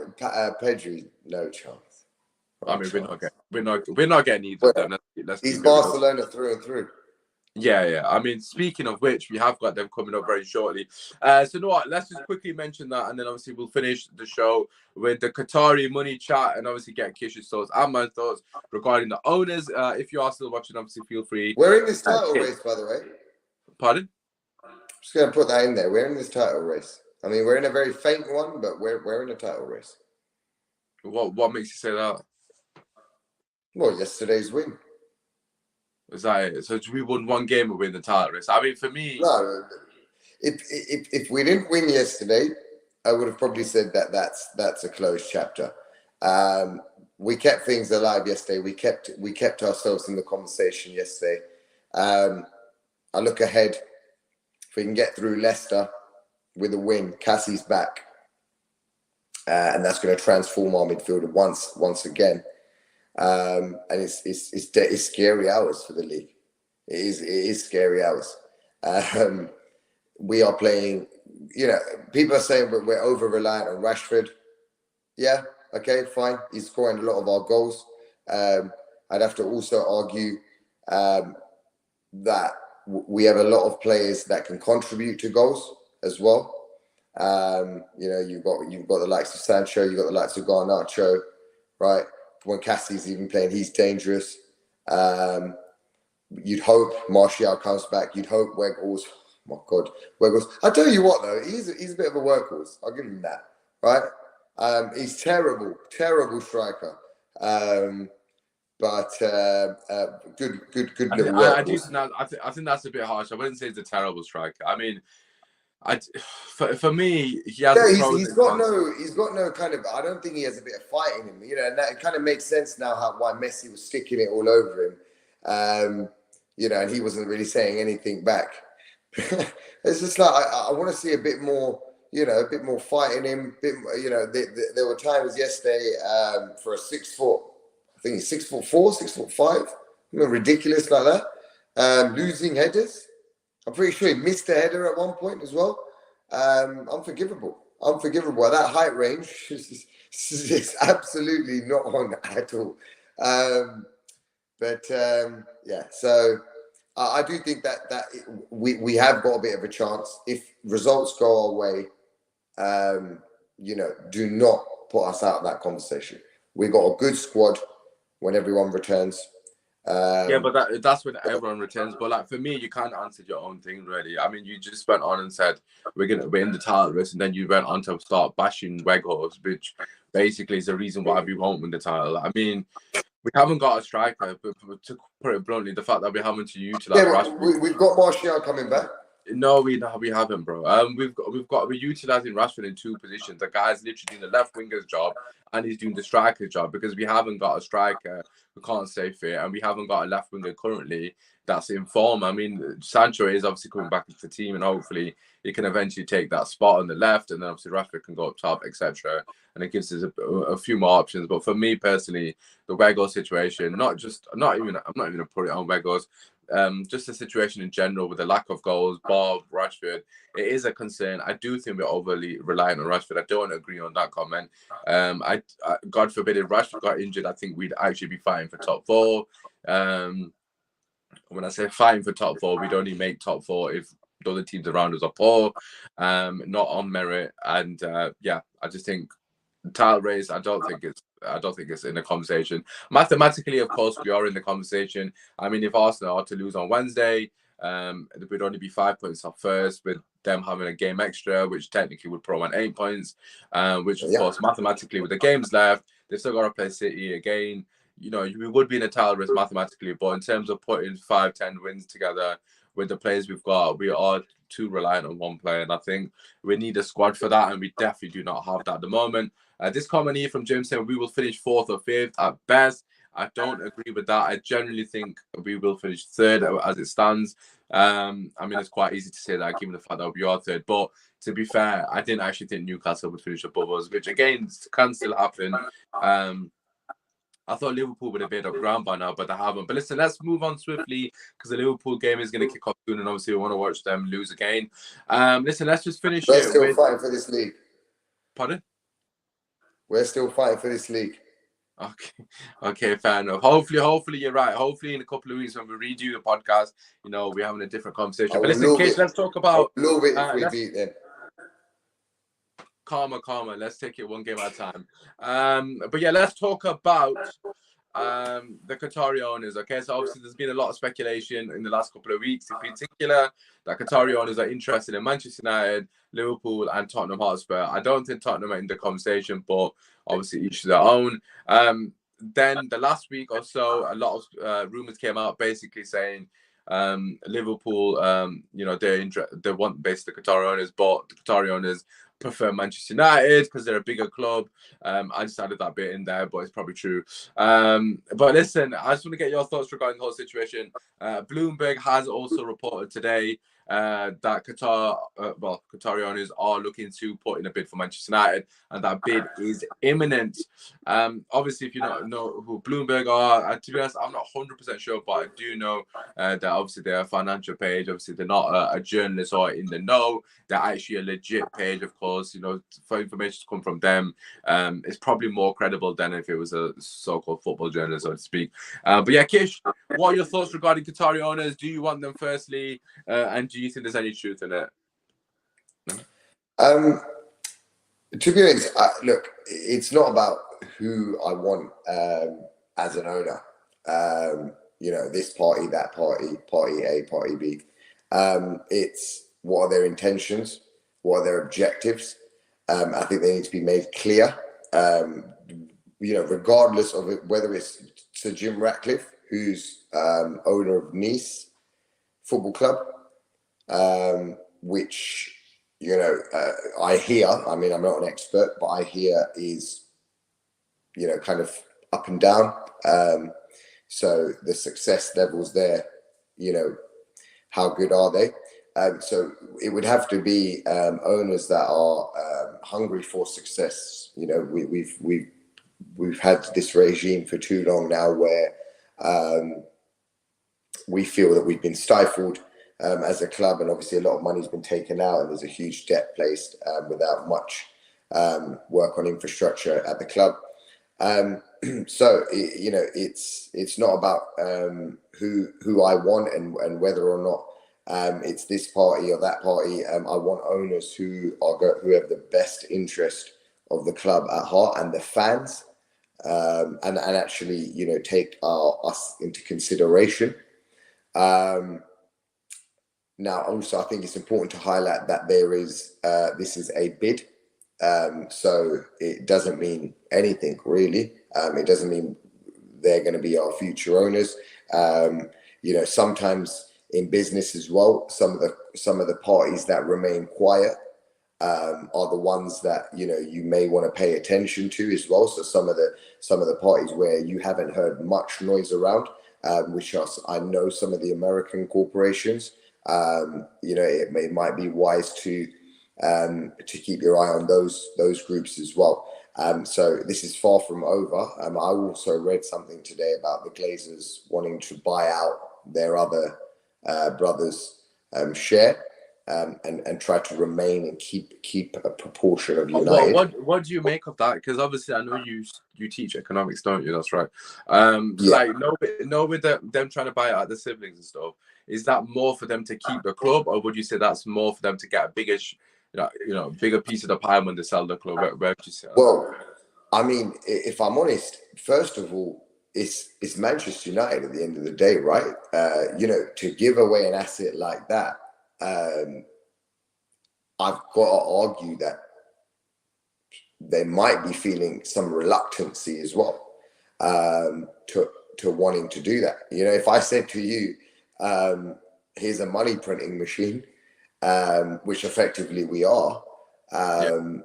Speaker 2: Pedri, no chance.
Speaker 1: I mean, we're not getting either. Well,
Speaker 2: he's Barcelona through and through.
Speaker 1: Yeah. I mean, speaking of which, we have got them coming up very shortly. So, you know what? Let's just quickly mention that, and then obviously we'll finish the show with the Qatari money chat, and obviously get Kish's thoughts and my thoughts regarding the owners. If you are still watching, obviously feel free.
Speaker 2: We're in this title race, by the way.
Speaker 1: Pardon?
Speaker 2: Just going to put that in there. We're in this title race. I mean, we're in a very faint one, but we're in a title race.
Speaker 1: What makes you say that?
Speaker 2: Well, yesterday's win.
Speaker 1: Is that it? So we won one game and win the title race. I mean, for me,
Speaker 2: no. If we didn't win yesterday, I would have probably said that's a closed chapter. We kept things alive yesterday. We kept ourselves in the conversation yesterday. I look ahead. If we can get through Leicester with a win, Cassie's back, and that's going to transform our midfield once again. And it's scary hours for the league. It is scary hours. We are playing. You know, people are saying we're over reliant on Rashford. Yeah, okay, fine. He's scoring a lot of our goals. I'd have to also argue that we have a lot of players that can contribute to goals as well. You know, you've got the likes of Sancho, you've got the likes of Garnacho, right? When Cassie's even playing, he's dangerous. You'd hope Martial comes back. You'd hope Weghorst. Oh my God, Weghorst. I tell you what, though, he's a bit of a workhorse. I'll give him that, right? He's terrible striker. But good little workhorse.
Speaker 1: I think that's a bit harsh. I wouldn't say he's a terrible striker. I mean, for me, he has.
Speaker 2: Yeah, he's got no kind of. I don't think he has a bit of fight in him. You know, and that it kind of makes sense now why Messi was sticking it all over him. You know, and he wasn't really saying anything back. It's just like I want to see a bit more. You know, a bit more fight in him. You know, there were times yesterday for a 6 foot. I think he's 6'4", 6'5". You know, ridiculous like that. Losing headers. I'm pretty sure he missed a header at one point as well. Unforgivable. At that height range, it's absolutely not on at all. Yeah, so I do think that we have got a bit of a chance. If results go our way, you know, do not put us out of that conversation. We got a good squad when everyone returns.
Speaker 1: Yeah, but that's when everyone returns. But like for me, you kind of answered your own thing, really. I mean, you just went on and said we're in the title race, and then you went on to start bashing Weghorst, which basically is the reason why we won't win the title. I mean, we haven't got a striker, but to put it bluntly, the fact that we're having to utilize
Speaker 2: we've got Martial coming back.
Speaker 1: No, we haven't, bro. We're utilizing Rashford in two positions. The guy's literally doing the left winger's job and he's doing the striker's job, because we haven't got a striker who can't stay fit, and we haven't got a left winger currently that's in form. I mean, Sancho is obviously coming back into the team, and hopefully he can eventually take that spot on the left, and then obviously Rashford can go up top, etc. And it gives us a few more options. But for me personally, the Weghorst situation, I'm not even gonna put it on Weghorst. just the situation in general with the lack of goals, Bob, Rashford, it is a concern. I do think we're overly reliant on Rashford. I don't agree on that comment. God forbid if Rashford got injured, I think we'd actually be fighting for top four. When I say fighting for top four, we'd only make top four if the other teams around us are poor, not on merit. And yeah, I just think title race, I don't think it's in the conversation. Mathematically, of course, we are in the conversation. I mean, if Arsenal are to lose on Wednesday, it would only be 5 points off first, with them having a game extra, which technically would put them on 8 points. Which, of course, mathematically, with the games left, they've still got to play City again. You know, we would be in a title race mathematically, but in terms of putting 5-10 wins together with the players we've got, we are too reliant on one player, and I think we need a squad for that, and we definitely do not have that at the moment. This comment here from James saying we will finish 4th or 5th at best. I don't agree with that. I generally think we will finish 3rd as it stands. I mean, it's quite easy to say that given the fact that we are 3rd. But to be fair, I didn't actually think Newcastle would finish above us, which again can still happen. I thought Liverpool would have made up ground by now, but they haven't. But listen, let's move on swiftly because the Liverpool game is going to kick off soon, and obviously we want to watch them lose again. Listen, let's just finish
Speaker 2: We're still fighting for this league.
Speaker 1: Pardon?
Speaker 2: We're still fighting for this league.
Speaker 1: Okay, fair enough. Hopefully you're right. Hopefully in a couple of weeks when we redo the podcast, you know, we're having a different conversation. But listen, Case, let's talk about
Speaker 2: a little bit if we beat them.
Speaker 1: Calmer. Let's take it one game at a time. But yeah, let's talk about the Qatari owners. Okay, so obviously there's been a lot of speculation in the last couple of weeks, in particular, that Qatari owners are interested in Manchester United, Liverpool, and Tottenham Hotspur. I don't think Tottenham are in the conversation, but obviously each to their own. Then the last week or so, a lot of rumors came out basically saying Liverpool, you know, they want basically the Qatari owners, but the Qatari owners prefer Manchester United because they're a bigger club. I just added that bit in there, but it's probably true. But listen, I just want to get your thoughts regarding the whole situation. Bloomberg has also reported today that Qatari owners are looking to put in a bid for Manchester United, and that bid is imminent. Obviously, if you don't know who Bloomberg are, to be honest, I'm not 100% sure, but I do know that obviously they're a financial page. Obviously, they're not a journalist or in the know. They're actually a legit page, of course. You know, for information to come from them, it's probably more credible than if it was a so-called football journalist, so to speak. But yeah, Kish, what are your thoughts regarding Qatari owners? Do you want them firstly, and do you think there's any truth in it?
Speaker 2: No? To be honest, look, it's not about who I want as an owner. You know, this party, that party, party A, party B. It's what are their intentions? What are their objectives? I think they need to be made clear. You know, regardless of whether it's Sir Jim Ratcliffe, who's owner of Nice Football Club, which, you know, I hear, I mean, I'm not an expert, but I hear is, you know, kind of up and down. So the success levels there, you know, how good are they? So it would have to be owners that are hungry for success. You know, we've had this regime for too long now where we feel that we've been stifled as a club, and obviously a lot of money's been taken out, and there's a huge debt placed without much work on infrastructure at the club. So you know, it's not about who I want and whether or not it's this party or that party. I want owners who have the best interest of the club at heart and the fans, and actually, you know, take us into consideration. Now, also, I think it's important to highlight that this is a bid. So it doesn't mean anything really. It doesn't mean they're going to be our future owners. You know, sometimes in business as well, some of the parties that remain quiet are the ones that, you know, you may want to pay attention to as well. So some of the parties where you haven't heard much noise around, which are, I know, some of the American corporations. You know, it might be wise to keep your eye on those groups as well. So this is far from over. I also read something today about the Glazers wanting to buy out their other brothers share, and try to remain and keep a proportion of United.
Speaker 1: What do you make of that? Because obviously I know you teach economics, don't you? That's right. So
Speaker 2: Yeah.
Speaker 1: like no with them trying to buy out the siblings and stuff. Is that more for them to keep the club, or would you say that's more for them to get a bigger, bigger piece of the pie when they sell the club? Where would you say?
Speaker 2: Well, I mean, if I'm honest, first of all, it's Manchester United at the end of the day, right? To give away an asset like that, I've got to argue that they might be feeling some reluctancy as well, to wanting to do that. If I said to you, here's a money printing machine, which effectively we are, and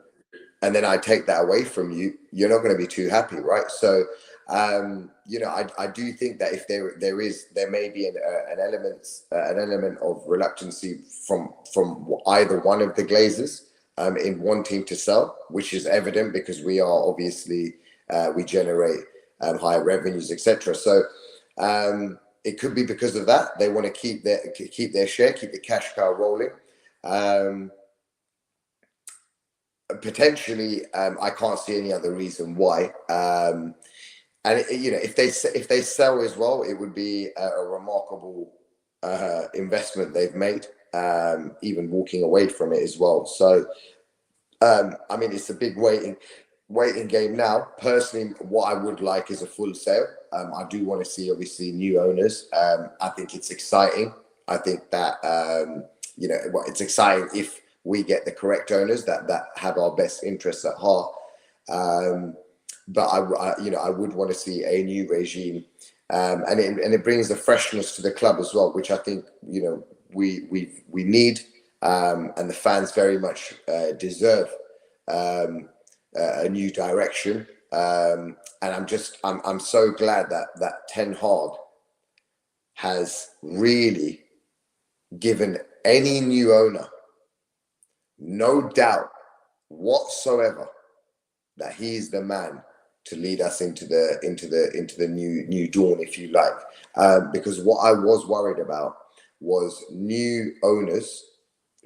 Speaker 2: then I take that away from you, you're not going to be too happy, right? So, I do think that if there may be an element of reluctancy from either one of the Glazers, in wanting to sell, which is evident because we are obviously we generate higher revenues, etc. So it could be because of that. They want to keep their share, keep the cash cow rolling. Potentially, I can't see any other reason why. And if they sell as well, it would be a remarkable investment they've made, even walking away from it as well. So, I mean, it's a big waiting game now. Personally, what I would like is a full sale. I do want to see, obviously, new owners. I think it's exciting. I think that it's exciting if we get the correct owners that have our best interests at heart. But I would want to see a new regime, and it brings the freshness to the club as well, which I think we need, and the fans very much deserve a new direction. And I'm so glad that Ten Hag has really given any new owner no doubt whatsoever that he's the man to lead us into the new dawn, if you like. Because what I was worried about was new owners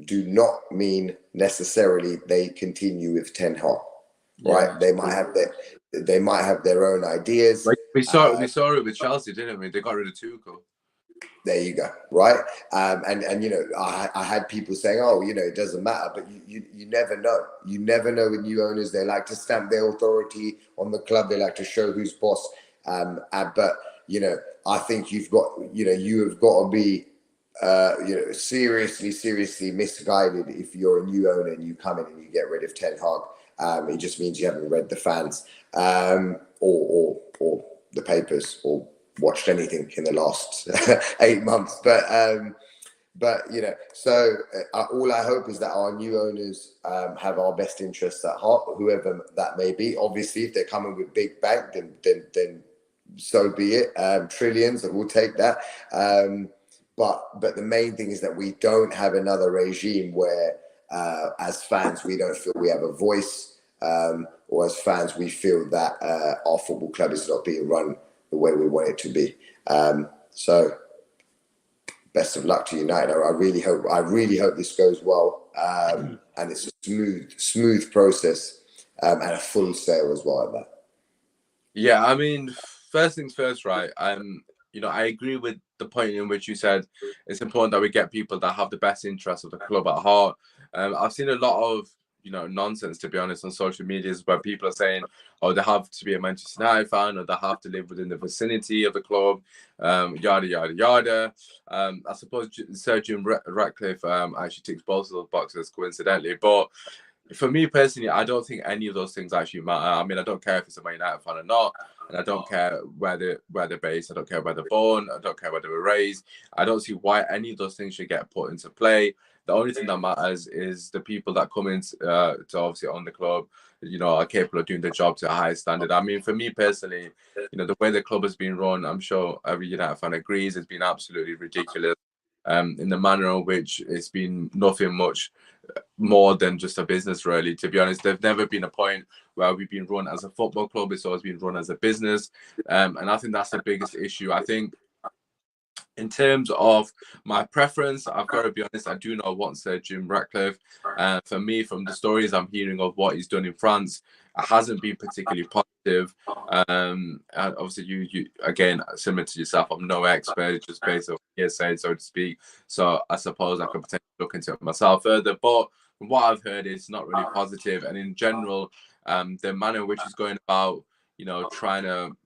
Speaker 2: do not mean necessarily they continue with Ten Hag, right?
Speaker 1: Yeah.
Speaker 2: They might have their own ideas.
Speaker 1: Like we saw it with Chelsea, didn't we? They got rid of Tuchel.
Speaker 2: There you go, right? I had people saying, "Oh, it doesn't matter," but you never know. You never know with new owners. They like to stamp their authority on the club. They like to show who's boss. But I think you have got to be seriously misguided if you're a new owner and you come in and you get rid of Ten Hag. It just means you haven't read the fans, or the papers, or watched anything in the last 8 months. But so all I hope is that our new owners have our best interests at heart, whoever that may be. Obviously, if they're coming with big bank, then so be it. Trillions, and we'll take that. But the main thing is that we don't have another regime where, as fans, we don't feel we have a voice, or as fans, we feel that our football club is not being run the way we want it to be. So best of luck to United. I really hope this goes well, and it's a smooth process, and a full sale as well at that.
Speaker 1: Yeah, I mean, first things first, right? I agree with the point in which you said it's important that we get people that have the best interests of the club at heart. I've seen a lot of nonsense, to be honest, on social media, where people are saying, oh, they have to be a Manchester United fan, or they have to live within the vicinity of the club, yada, yada, yada. I suppose Sir Jim Ratcliffe actually ticks both of those boxes, coincidentally. But for me personally, I don't think any of those things actually matter. I mean, I don't care if it's a Man United fan or not, and I don't care where they're based. I don't care where they're born. I don't care where they were raised. I don't see why any of those things should get put into play. The only thing that matters is the people that come in to obviously own the club, are capable of doing the job to a high standard. I mean, for me personally, the way the club has been run, I'm sure every United fan agrees, it's been absolutely ridiculous. In the manner in which it's been nothing much more than just a business, really. To be honest, there's never been a point where we've been run as a football club. It's always been run as a business, and I think that's the biggest issue. I think In terms of my preference, I've got to be honest, I do not want Sir Jim Ratcliffe. For me, from the stories I'm hearing of what he's done in France, it hasn't been particularly positive. And obviously, you again, similar to yourself, I'm no expert, just based on hearsay, so to speak. So I suppose I could potentially look into it myself further. But from what I've heard, it's not really positive. And in general, the manner in which he's going about, trying to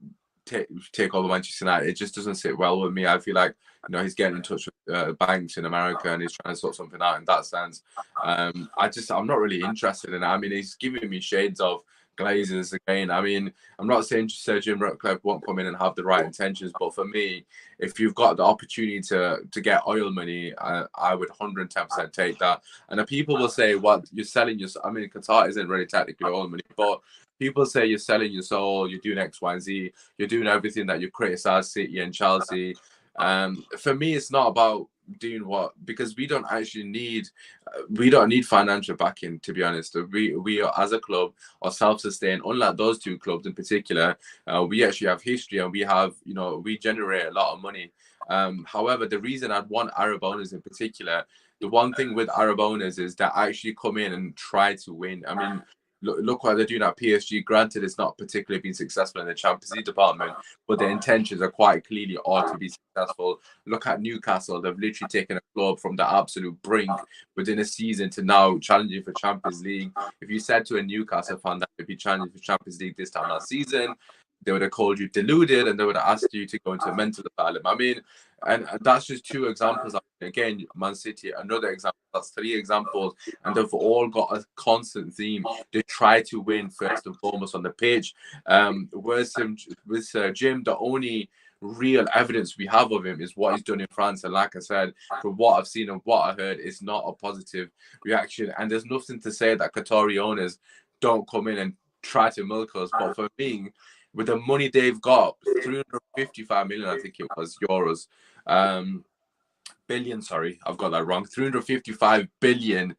Speaker 1: take over Manchester United, it just doesn't sit well with me. I feel like he's getting in touch with banks in America and he's trying to sort something out in that sense. I'm not really interested in it. I mean, he's giving me shades of Glazers again. I mean, I'm not saying Sir Jim Ratcliffe won't come in and have the right intentions, but for me, if you've got the opportunity to get oil money, I would 110% take that. And the people will say, "What you're selling your?" I mean, Qatar isn't really technically oil money, but people say you're selling your soul, you're doing X, Y, and Z, you're doing everything that you criticize City and Chelsea. For me, it's not about doing what, because we don't need financial backing, to be honest. We are, as a club, are self-sustained. Unlike those two clubs in particular, we actually have history and we generate a lot of money. However, the reason I'd want Arab owners in particular, the one thing with Arab owners is that actually come in and try to win. I mean, look what they're doing at PSG. Granted, it's not particularly been successful in the Champions League department, but their intentions are quite clearly are to be successful. Look at Newcastle. They've literally taken a club from the absolute brink within a season to now challenging for Champions League. If you said to a Newcastle fan that they'd be challenging for Champions League this time last season, they would have called you deluded and they would have asked you to go into a mental asylum. I mean, and that's just two examples. Again, Man City, another example. That's three examples. And they've all got a constant theme. They try to win first and foremost on the pitch. With Jim, the only real evidence we have of him is what he's done in France. And like I said, from what I've seen and what I heard, it's not a positive reaction. And there's nothing to say that Qatari owners don't come in and try to milk us. But for me, with the money they've got, 355 million, I think it was, euros. Billion, sorry, I've got that wrong. 355 billion.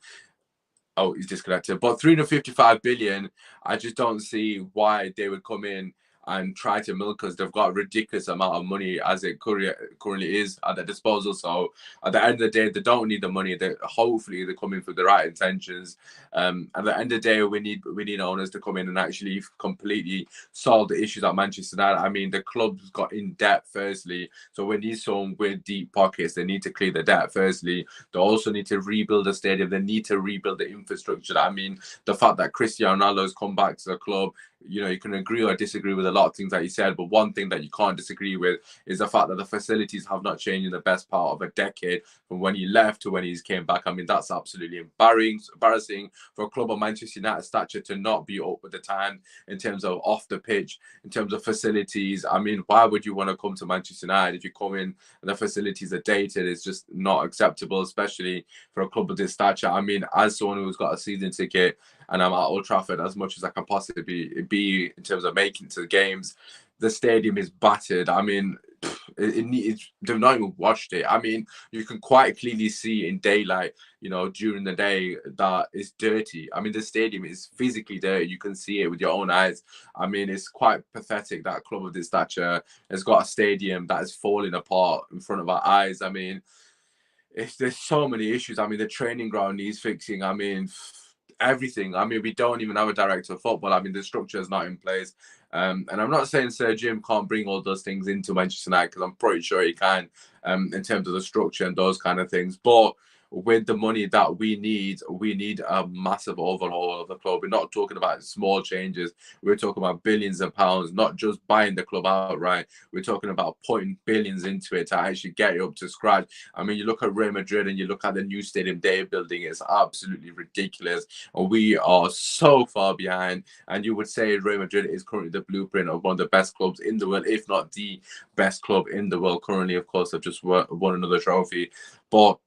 Speaker 1: Oh, he's disconnected. But 355 billion, I just don't see why they would come in and try to milk us. They've got a ridiculous amount of money as it currently is at their disposal. So at the end of the day, they don't need the money. Hopefully they're coming for the right intentions. At the end of the day, we need owners to come in and actually completely solve the issues at Manchester United. I mean, the club's got in debt firstly, so we need someone with deep pockets. They need to clear the debt firstly. They also need to rebuild the stadium. They need to rebuild the infrastructure. I mean, the fact that Cristiano Ronaldo's come back to the club, you can agree or disagree with a lot of things that he said, but one thing that you can't disagree with is the fact that the facilities have not changed in the best part of a decade from when he left to when he came back. I mean, that's absolutely embarrassing for a club of Manchester United stature to not be up with the time in terms of off the pitch, in terms of facilities. I mean, why would you want to come to Manchester United if you come in and the facilities are dated? It's just not acceptable, especially for a club of this stature. I mean, as someone who's got a season ticket and I'm at Old Trafford as much as I can possibly be in terms of making it to the games, the stadium is battered. I mean, they've not even watched it. I mean, you can quite clearly see in daylight, during the day, that it's dirty. I mean, the stadium is physically dirty. You can see it with your own eyes. I mean, it's quite pathetic that a club of this stature has got a stadium that is falling apart in front of our eyes. I mean, there's so many issues. I mean, the training ground needs fixing. I mean, everything. I mean, we don't even have a director of football. I mean, the structure is not in place. And I'm not saying Sir Jim can't bring all those things into Manchester United, because I'm pretty sure he can, in terms of the structure and those kind of things. But with the money that we need a massive overhaul of the club. We're not talking about small changes. We're talking about billions of pounds, not just buying the club outright. We're talking about putting billions into it to actually get it up to scratch. I mean, you look at Real Madrid and you look at the new stadium they're building, it's absolutely ridiculous. And we are so far behind. And you would say Real Madrid is currently the blueprint of one of the best clubs in the world, if not the best club in the world currently. Of course, they've just won another trophy. But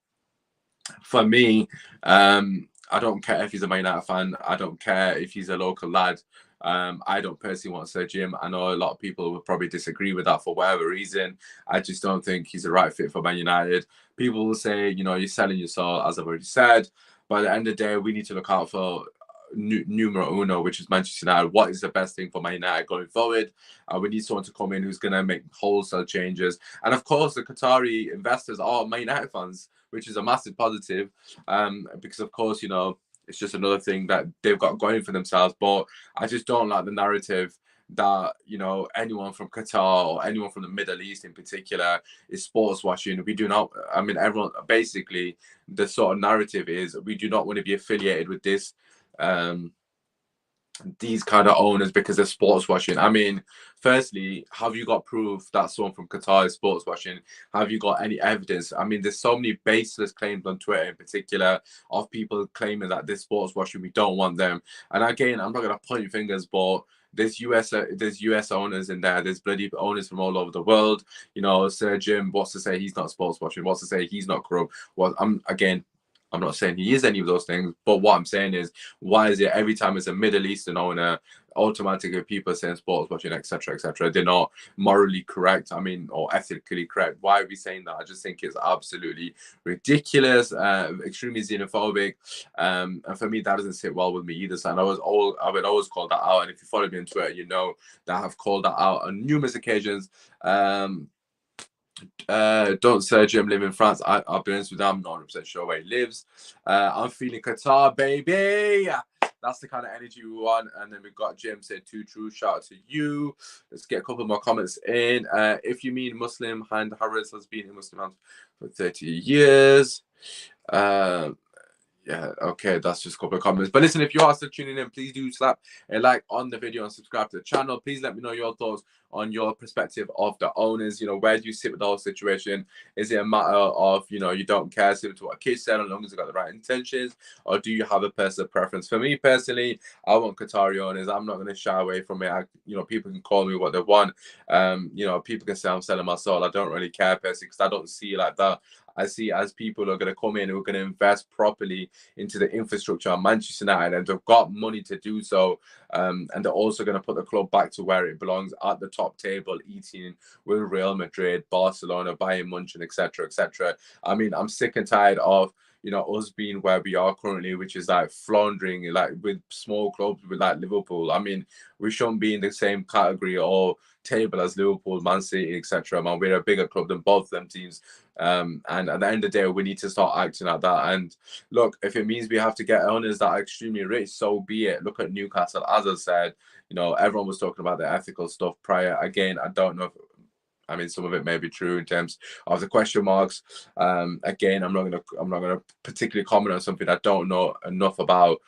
Speaker 1: for me, I don't care if he's a Man United fan. I don't care if he's a local lad. I don't personally want Sir Jim. I know a lot of people will probably disagree with that for whatever reason. I just don't think he's the right fit for Man United. People will say, you're selling your soul, as I've already said. But at the end of the day, we need to look out for numero uno, which is Manchester United. What is the best thing for Man United going forward? We need someone to come in who's going to make wholesale changes. And of course, the Qatari investors are Man United fans, which is a massive positive, because of course, you know, it's just another thing that they've got going for themselves. But I just don't like the narrative that, you know, anyone from Qatar or anyone from the Middle East in particular is sports washing. We do not, I mean, everyone, basically the sort of narrative is we do not want to be affiliated with this, these kind of owners because they're sports washing. I mean, firstly, have you got proof that someone from Qatar is sports washing? Have you got any evidence? I mean, there's so many baseless claims on Twitter in particular of people claiming that they're sports washing, we don't want them. And again, I'm not going to point fingers, but there's US owners in there. There's bloody owners from all over the world. You know, Sir Jim, what's to say he's not sports washing? What's to say he's not corrupt? Well, I'm not saying he is any of those things, but what I'm saying is, why is it every time it's a Middle Eastern owner, automatically people saying sports watching, etc., etc., they're not morally correct, I mean, or ethically correct? Why are we saying that? I just think it's absolutely ridiculous, extremely xenophobic, and for me, that doesn't sit well with me either. So I would always call that out, and if you follow me on Twitter, you know that I've called that out on numerous occasions. Don't say Jim live in France. I'll be honest with you, I'm not 100% sure where he lives. I'm feeling Qatar, baby. That's the kind of energy we want. And then we've got Jim saying too true. Shout out to you. Let's get a couple more comments in. If you mean Muslim, Hind Harris has been a Muslim for 30 years. Yeah, okay, that's just a couple of comments. But listen, if you are still tuning in, please do slap a like on the video and subscribe to the channel. Please let me know your thoughts on your perspective of the owners. You know, where do you sit with the whole situation? Is it a matter of, you know, you don't care similar to what kids said as long as they've got the right intentions? Or do you have a personal preference? For me personally, I want Qatari owners. I'm not going to shy away from it. You know, people can call me what they want. You know, people can say I'm selling my soul. I don't really care personally because I don't see it like that. I see as people are going to come in who are going to invest properly into the infrastructure of Manchester United, and they've got money to do so. And they're also going to put the club back to where it belongs, at the top table, eating with Real Madrid, Barcelona, Bayern Munich, etc., etc. I mean, I'm sick and tired of, you know, us being where we are currently, which is like floundering, like with small clubs with like Liverpool. I mean, we shouldn't be in the same category or table as Liverpool, Man City, etc. Man, we're a bigger club than both of them teams. And at the end of the day, we need to start acting like that. And look, if it means we have to get owners that are extremely rich, so be it. Look at Newcastle. As I said, you know, everyone was talking about the ethical stuff prior. Again, I don't know if, I mean, some of it may be true in terms of the question marks. Again, I'm not gonna particularly comment on something I don't know enough about.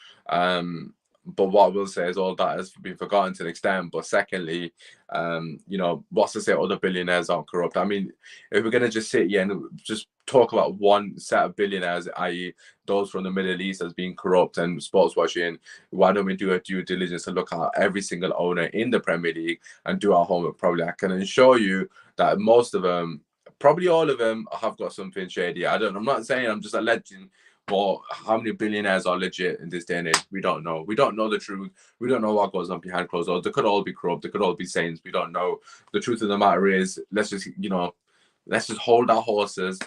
Speaker 1: But what I will say is all that has been forgotten to an extent. But secondly, you know, what's to say other billionaires aren't corrupt? I mean, if we're gonna just sit here and just talk about one set of billionaires, i.e., those from the Middle East as being corrupt and sports washing, why don't we do a due diligence and look at every single owner in the Premier League and do our homework properly? I can assure you that most of them, probably all of them, have got something shady. I'm not saying I'm just alleging, but how many billionaires are legit in this day and age? We don't know. We don't know the truth. We don't know what goes on behind closed doors. They could all be corrupt. They could all be saints. We don't know. The truth of the matter is, let's just hold our horses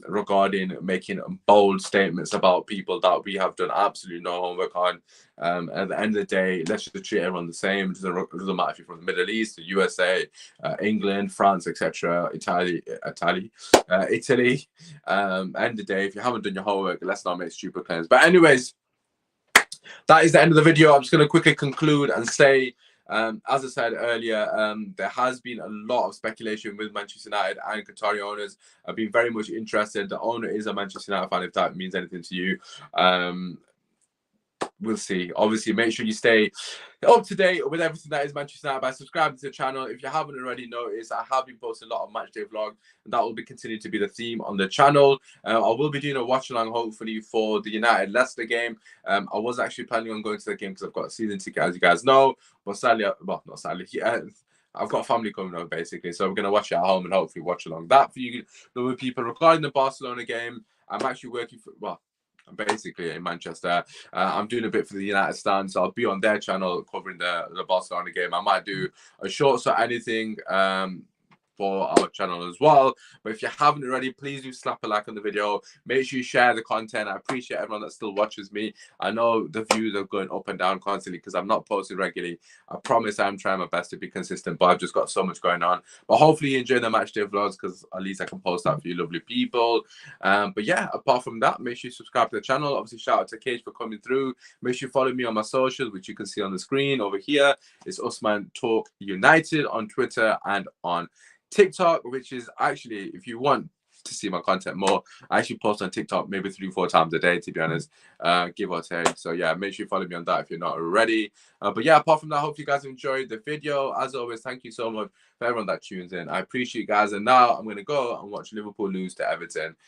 Speaker 1: regarding making bold statements about people that we have done absolutely no homework on. At the end of the day, let's just treat everyone the same. It doesn't matter if you're from the Middle East, the USA, England, France, etc., Italy. End of the day, if you haven't done your homework, let's not make stupid claims. But anyways, that is the end of the video. I'm just going to quickly conclude and say, as I said earlier, there has been a lot of speculation with Manchester United and Qatari owners. I've been very much interested. The owner is a Manchester United fan, if that means anything to you. We'll see. Obviously, make sure you stay up to date with everything that is Manchester United by subscribing to the channel. If you haven't already noticed, I have been posting a lot of matchday vlogs, and that will be continuing to be the theme on the channel. I will be doing a watch along, hopefully, for the United Leicester game. I was actually planning on going to the game because I've got a season ticket, as you guys know. But sadly, well, not sadly, I've got family coming over basically, so we're going to watch it at home and hopefully watch along that for you, the people. Regarding the Barcelona game, I'm actually working for, well, I'm basically in Manchester. I'm doing a bit for the United stand, so I'll be on their channel covering the Barcelona game. I might do a shorts or anything for our channel as well. But if you haven't already, please do slap a like on the video. Make sure you share the content. I appreciate everyone that still watches me. I know the views are going up and down constantly because I'm not posting regularly. I promise I'm trying my best to be consistent, but I've just got so much going on. But hopefully you enjoy the match day vlogs because at least I can post that for you lovely people. But yeah, apart from that, make sure you subscribe to the channel. Obviously, shout out to Cage for coming through. Make sure you follow me on my socials, which you can see on the screen over here. It's Usman Talk United on Twitter and on TikTok, which is actually, if you want to see my content more, I actually post on TikTok maybe 3-4 times a day, to be honest, give or take. So yeah, make sure you follow me on that if you're not already. But yeah, apart from that, I hope you guys enjoyed the video. As always, thank you so much for everyone that tunes in. I appreciate you guys. And now I'm going to go and watch Liverpool lose to Everton.